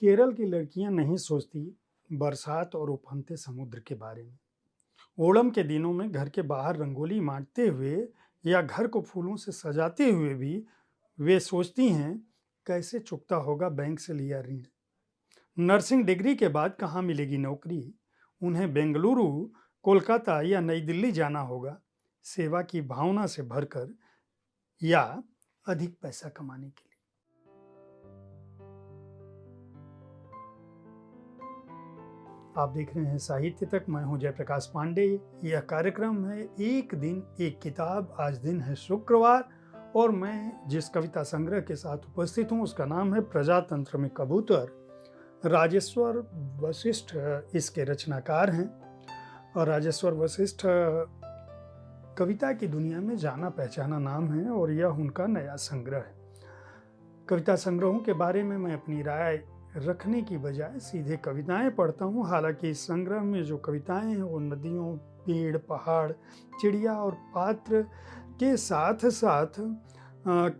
केरल की लड़कियां नहीं सोचती बरसात और उफनते समुद्र के बारे में। ओणम के दिनों में घर के बाहर रंगोली मारते हुए या घर को फूलों से सजाते हुए भी वे सोचती हैं कैसे चुकता होगा बैंक से लिया ऋण। नर्सिंग डिग्री के बाद कहाँ मिलेगी नौकरी। उन्हें बेंगलुरु, कोलकाता या नई दिल्ली जाना होगा सेवा की भावना से भरकर या अधिक पैसा कमाने के लिए। आप देख रहे हैं साहित्य तक। मैं हूं जयप्रकाश पांडे। यह कार्यक्रम है एक दिन एक किताब। आज दिन है शुक्रवार और मैं जिस कविता संग्रह के साथ उपस्थित हूं उसका नाम है प्रजातंत्र में कबूतर। राजेश्वर वशिष्ठ इसके रचनाकार हैं और राजेश्वर वशिष्ठ कविता की दुनिया में जाना पहचाना नाम है और यह उनका नया संग्रह है। कविता संग्रहों के बारे में मैं अपनी राय रखने की बजाय सीधे कविताएं पढ़ता हूँ। हालांकि इस संग्रह में जो कविताएं हैं वो नदियों, पेड़, पहाड़, चिड़िया और पात्र के साथ साथ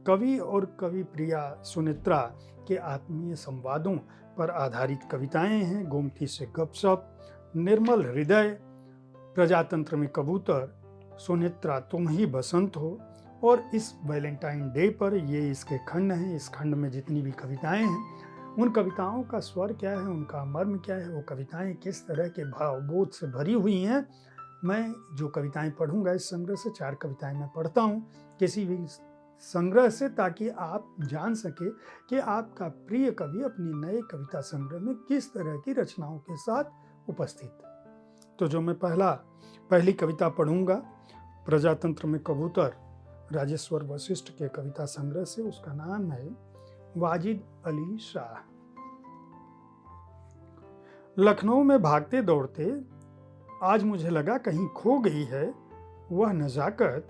कवि और कवि प्रिया सुनेत्रा के आत्मीय संवादों पर आधारित कविताएं हैं। गोमती से गपशप, निर्मल हृदय, प्रजातंत्र में कबूतर, सुनेत्रा तुम ही बसंत हो और इस वैलेंटाइन डे पर ये इसके खंड हैं। इस खंड में जितनी भी कविताएं हैं उन कविताओं का स्वर क्या है, उनका मर्म क्या है, वो कविताएं किस तरह के भावबोध से भरी हुई हैं। मैं जो कविताएं पढ़ूंगा इस संग्रह से, 4 कविताएं मैं पढ़ता हूं किसी भी संग्रह से, ताकि आप जान सके कि आपका प्रिय कवि अपनी नए कविता संग्रह में किस तरह की रचनाओं के साथ उपस्थित। तो जो मैं पहली कविता पढ़ूंगा प्रजातंत्र में कबूतर, राजेश्वर वशिष्ठ के कविता संग्रह से, उसका नाम है वाजिद अली शाह। लखनऊ में भागते दौड़ते आज मुझे लगा कहीं खो गई है वह नजाकत,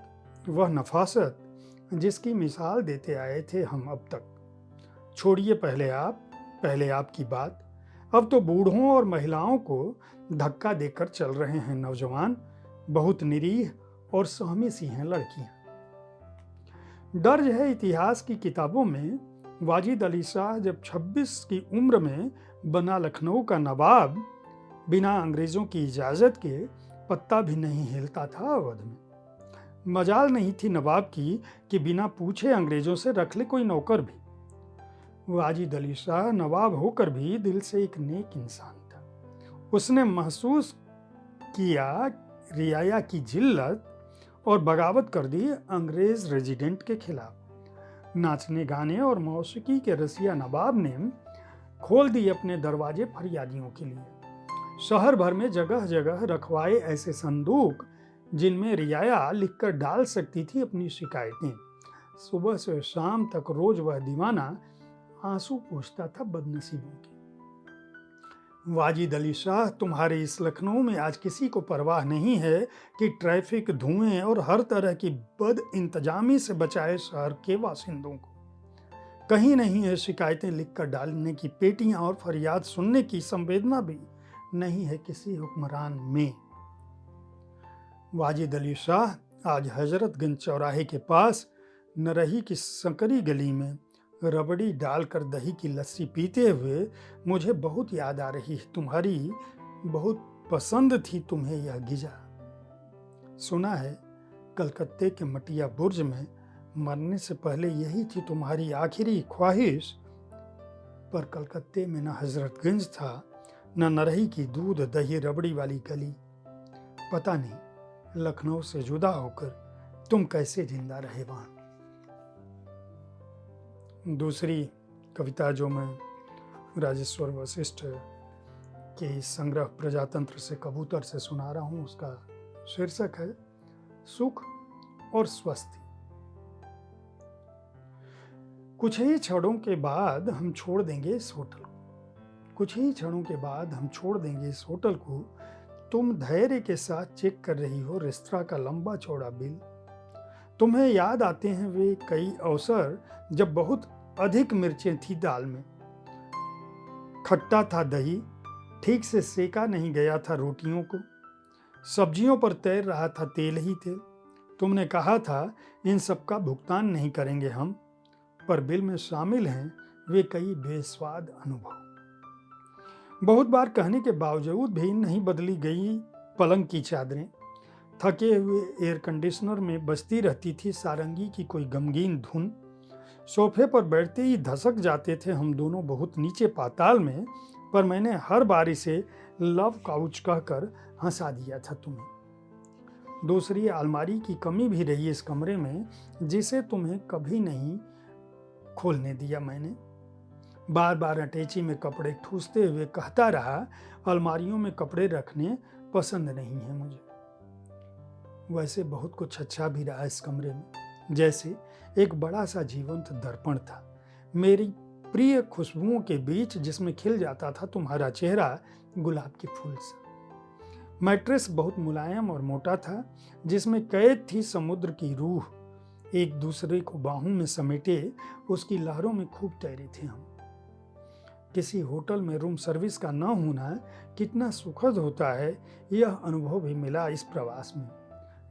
वह नफासत जिसकी मिसाल देते आए थे हम अब तक। छोड़िए पहले आपकी बात, अब तो बूढ़ों और महिलाओं को धक्का देकर चल रहे हैं नौजवान। बहुत निरीह और सहमी सी हैं लड़कियां। दर्ज है इतिहास की किताबों में, वाजिद अली शाह जब 26 की उम्र में बना लखनऊ का नवाब, बिना अंग्रेजों की इजाजत के पत्ता भी नहीं हिलता था अवध में। मजाल नहीं थी नवाब की कि बिना पूछे अंग्रेजों से रख ले कोई नौकर भी। वाजिद अली शाह नवाब होकर भी दिल से एक नेक इंसान था। उसने महसूस किया रियाया की जिल्लत और बगावत कर दी अंग्रेज रेजिडेंट के खिलाफ। नाचने गाने और मौसीकी के रसिया नवाब ने खोल दिए अपने दरवाजे फरियादियों के लिए। शहर भर में जगह जगह रखवाए ऐसे संदूक जिनमें रियाया लिखकर डाल सकती थी अपनी शिकायतें। सुबह से शाम तक रोज वह दीवाना आंसू पूछता था बदनसीबों के। वाजिद अली शाह, तुम्हारे इस लखनऊ में आज किसी को परवाह नहीं है कि ट्रैफिक, धुएं और हर तरह की बद इंतजामी से बचाए शहर के बासिंदों को। कहीं नहीं है शिकायतें लिखकर डालने की पेटियां और फरियाद सुनने की संवेदना भी नहीं है किसी हुक्मरान में। वाजिद अली शाह आज हजरतगंज चौराहे के पास नरही की संकरी गली में रबड़ी डालकर दही की लस्सी पीते हुए मुझे बहुत याद आ रही है। तुम्हारी बहुत पसंद थी तुम्हें यह गिजा। सुना है कलकत्ते के मटिया बुर्ज में मरने से पहले यही थी तुम्हारी आखिरी ख्वाहिश। पर कलकत्ते में न हजरतगंज था, न नरही की दूध दही रबड़ी वाली गली। पता नहीं लखनऊ से जुदा होकर तुम कैसे जिंदा रहे वहां। दूसरी कविता जो मैं राजेश्वर वशिष्ठ के इस संग्रह प्रजातंत्र से कबूतर से सुना रहा हूं, उसका शीर्षक है सुख और स्वस्ति। कुछ ही क्षणों के बाद हम छोड़ देंगे इस होटल को। कुछ ही क्षणों के बाद हम छोड़ देंगे इस होटल को। तुम धैर्य के साथ चेक कर रही हो रेस्तरां का लंबा चौड़ा बिल। तुम्हें याद आते हैं वे कई अवसर जब बहुत अधिक मिर्चें थी दाल में, खट्टा था दही, ठीक से सेका नहीं गया था रोटियों को, सब्जियों पर तैर रहा था तेल ही तेल। तुमने कहा था इन सब का भुगतान नहीं करेंगे हम, पर बिल में शामिल हैं वे कई बेस्वाद अनुभव। बहुत बार कहने के बावजूद भी नहीं बदली गई पलंग की चादरें। थके हुए एयर कंडीशनर में बजती रहती थी सारंगी की कोई गमगीन धुन। सोफे पर बैठते ही धसक जाते थे हम दोनों बहुत नीचे पाताल में, पर मैंने हर बारी से लव काउच कहकर हंसा दिया था तुम्हें। दूसरी अलमारी की कमी भी रही इस कमरे में, जिसे तुम्हें कभी नहीं खोलने दिया मैंने। बार बार अटैची में कपड़े ठूसते हुए कहता रहा, अलमारियों में कपड़े रखने पसंद नहीं है मुझे। वैसे बहुत कुछ अच्छा भी रहा इस कमरे में, जैसे एक बड़ा सा जीवंत दर्पण था मेरी प्रिय खुशबुओं के बीच, जिसमें खिल जाता था तुम्हारा चेहरा गुलाब के फूल सा। मैट्रेस बहुत मुलायम और मोटा था, जिसमें कैद थी समुद्र की रूह। एक दूसरे को बाहों में समेटे उसकी लहरों में खूब तैरे थे हम। किसी होटल में रूम सर्विस का न होना कितना सुखद होता है, यह अनुभव भी मिला इस प्रवास में।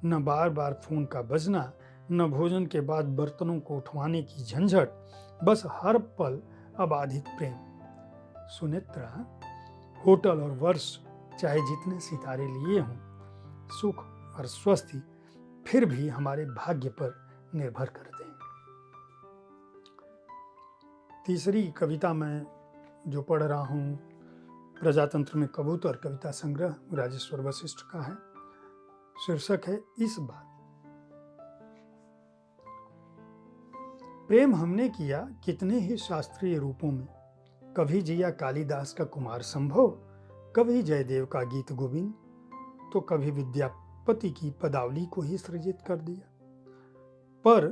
न बार बार फोन का बजना, न भोजन के बाद बर्तनों को उठवाने की झंझट, बस हर पल अबाधित प्रेम। सुनेत्रा, होटल और वर्ष चाहे जितने सितारे लिए हों, सुख और स्वस्थी फिर भी हमारे भाग्य पर निर्भर करते हैं। तीसरी कविता मैं जो पढ़ रहा हूँ, प्रजातंत्र में कबूतर कविता संग्रह राजेश्वर वशिष्ठ का है। शीर्षक है इस बात। प्रेम हमने किया कितने ही शास्त्रीय रूपों में, कभी जिया कालिदास का कुमार संभव, कभी जयदेव का गीत गोविंद, तो कभी विद्यापति की पदावली को ही सृजित कर दिया। पर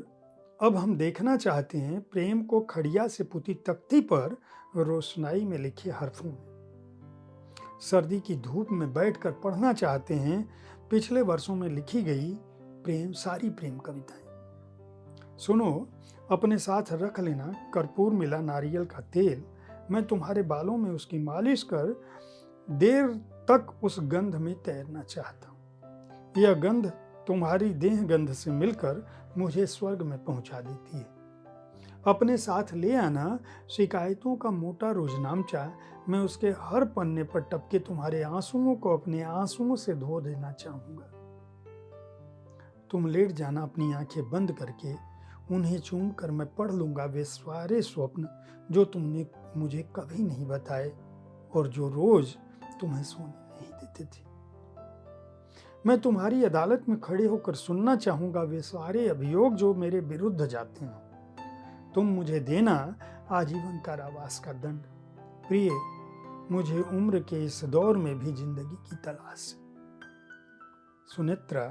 अब हम देखना चाहते हैं प्रेम को खड़िया से पुती तख्ती पर रोशनाई में लिखे हरफों में। सर्दी की धूप में बैठकर पढ़ना चाहते हैं पिछले वर्षों में लिखी गई सारी प्रेम कविताएं। सुनो, अपने साथ रख लेना कर्पूर मिला नारियल का तेल, मैं तुम्हारे बालों में उसकी मालिश कर देर तक उस गंध में तैरना चाहता हूँ। यह गंध तुम्हारी देह गंध से मिलकर मुझे स्वर्ग में पहुंचा देती है। अपने साथ ले आना शिकायतों का मोटा रोजनामचा, मैं उसके हर पन्ने पर टपके तुम्हारे आंसुओं को अपने आंसुओं से धो देना चाहूंगा। तुम लेट जाना अपनी आंखें बंद करके, उन्हें चूम कर मैं पढ़ लूंगा वे सारे स्वप्न जो तुमने मुझे कभी नहीं बताए और जो रोज तुम्हें सोने नहीं देते थे। मैं तुम्हारी अदालत में खड़े होकर सुनना चाहूंगा वे सारे अभियोग जो मेरे विरुद्ध जाते हैं। तुम मुझे देना आजीवन कारावास का दंड। प्रिय, मुझे उम्र के इस दौर में भी जिंदगी की तलाश है। सुनेत्रा,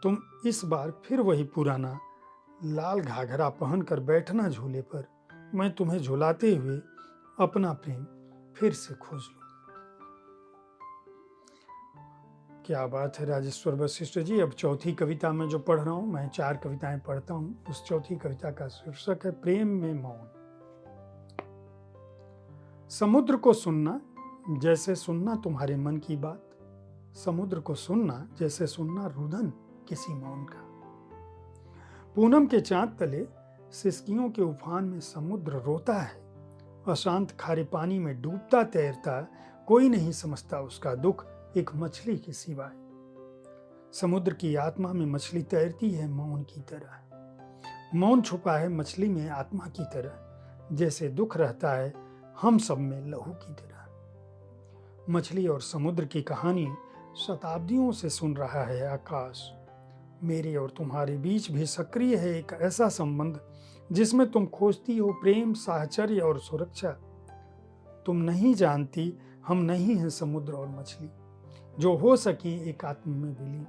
तुम इस बार फिर वही पुराना लाल घाघरा पहनकर बैठना झूले पर, मैं तुम्हें झुलाते हुए अपना प्रेम फिर से खोज लूं। क्या बात है राजेश्वर वशिष्ठ जी। अब चौथी कविता में जो पढ़ रहा हूं, मैं 4 कविताएं पढ़ता हूं। उस चौथी कविता का शीर्षक है प्रेम में मौन। समुद्र को सुनना जैसे सुनना तुम्हारे मन की बात, समुद्र को सुनना जैसे सुनना रुदन किसी मौन का। पूनम के चांद तले सिसकियों के उफान में समुद्र रोता है, अशांत खारे पानी में डूबता तैरता, कोई नहीं समझता उसका दुख एक मछली के सिवाय। समुद्र की आत्मा में मछली तैरती है मौन की तरह। मौन छुपा है मछली में आत्मा की तरह, जैसे दुख रहता है हम सब में लहू की तरह। मछली और समुद्र की कहानी शताब्दियों से सुन रहा है आकाश। मेरे और तुम्हारे बीच भी सक्रिय है एक ऐसा संबंध जिसमें तुम खोजती हो प्रेम, साहचर्य और सुरक्षा। तुम नहीं जानती हम नहीं हैं समुद्र और मछली, जो हो सके एक आत्म में विलीन।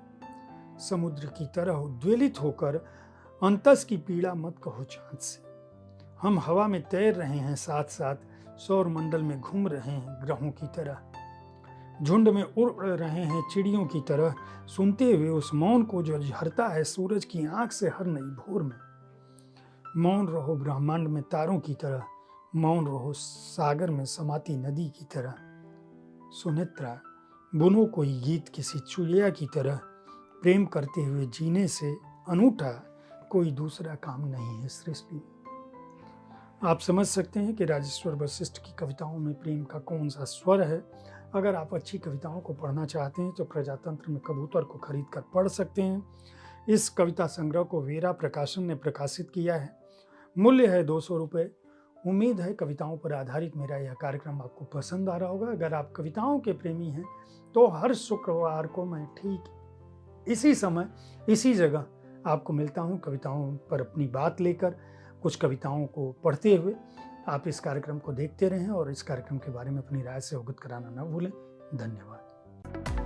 समुद्र की तरह उद्वेलित होकर अंतस की पीड़ा मत कहो चांद से। हम हवा में तैर रहे हैं, साथ साथ सौर मंडल में घूम रहे हैं ग्रहों की तरह, झुंड में उड़ रहे हैं चिड़ियों की तरह, सुनते हुए उस मौन को जो झरता है सूरज की आंख से हर नई भोर में। मौन रहो ब्रह्मांड में तारों की तरह, मौन रहो सागर में समाती नदी की तरह। सुनेत्रा, बुनो कोई गीत किसी चुड़िया की तरह, प्रेम करते हुए जीने से अनूठा कोई दूसरा काम नहीं है सृष्टि में। आप समझ सकते हैं कि राजेश्वर वशिष्ठ की कविताओं में प्रेम का कौन सा स्वर है। अगर आप अच्छी कविताओं को पढ़ना चाहते हैं तो प्रजातंत्र में कबूतर को खरीद कर पढ़ सकते हैं। इस कविता संग्रह को वेरा प्रकाशन ने प्रकाशित किया है। मूल्य है 200 रुपये। उम्मीद है कविताओं पर आधारित मेरा यह कार्यक्रम आपको पसंद आ रहा होगा। अगर आप कविताओं के प्रेमी हैं तो हर शुक्रवार को मैं ठीक इसी समय इसी जगह आपको मिलता हूँ कविताओं पर अपनी बात लेकर, कुछ कविताओं को पढ़ते हुए। आप इस कार्यक्रम को देखते रहें और इस कार्यक्रम के बारे में अपनी राय से अवगत कराना न भूलें। धन्यवाद।